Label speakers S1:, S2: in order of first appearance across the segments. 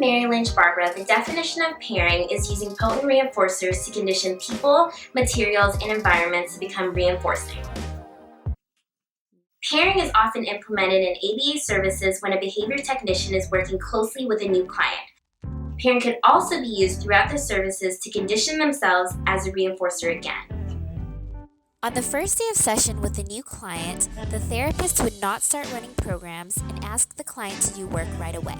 S1: Mary Lynch Barbara, the definition of pairing is using potent reinforcers to condition people, materials, and environments to become reinforcing. Pairing is often implemented in ABA services when a behavior technician is working closely with a new client. Pairing could also be used throughout the services to condition themselves as a reinforcer again.
S2: On the first day of session with a new client, the therapist would not start running programs and ask the client to do work right away.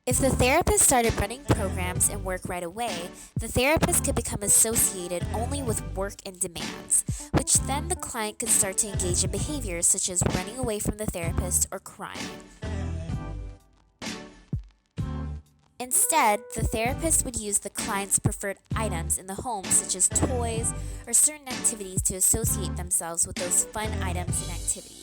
S2: If the therapist started running programs and work right away, the therapist could become associated only with work and demands, which then the client could start to engage in behaviors such as running away from the therapist or crying. Instead, the therapist would use the client's preferred items in the home, such as toys or certain activities, to associate themselves with those fun items and activities.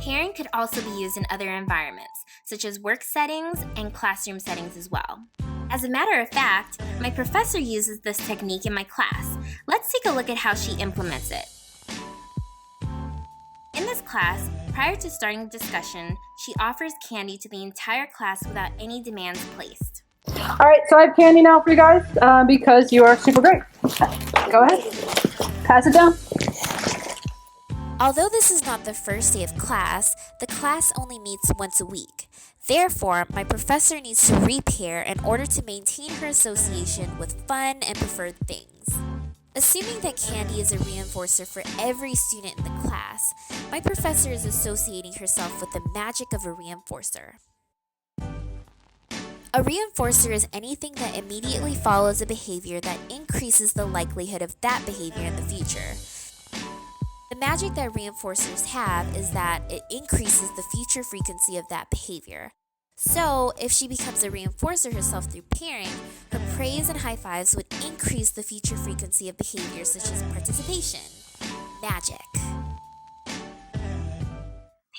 S1: Pairing could also be used in other environments, such as work settings and classroom settings as well. As a matter of fact, my professor uses this technique in my class. Let's take a look at how she implements it. In this class, prior to starting the discussion, she offers candy to the entire class without any demands placed.
S3: All right, so I have candy now for you guys because you are super great. Go ahead, pass it down.
S2: Although this is not the first day of class, the class only meets once a week. Therefore, my professor needs to repair in order to maintain her association with fun and preferred things. Assuming that candy is a reinforcer for every student in the class, my professor is associating herself with the magic of a reinforcer. A reinforcer is anything that immediately follows a behavior that increases the likelihood of that behavior in the future. The magic that reinforcers have is that it increases the future frequency of that behavior. So, if she becomes a reinforcer herself through pairing, her praise and high fives would increase the future frequency of behaviors such as participation. Magic.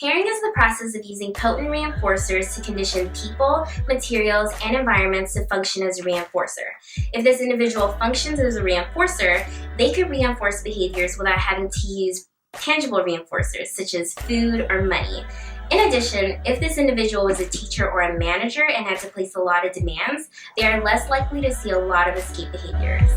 S1: Pairing is the process of using potent reinforcers to condition people, materials, and environments to function as a reinforcer. If this individual functions as a reinforcer, they could reinforce behaviors without having to use tangible reinforcers such as food or money. In addition, if this individual was a teacher or a manager and had to place a lot of demands, they are less likely to see a lot of escape behaviors.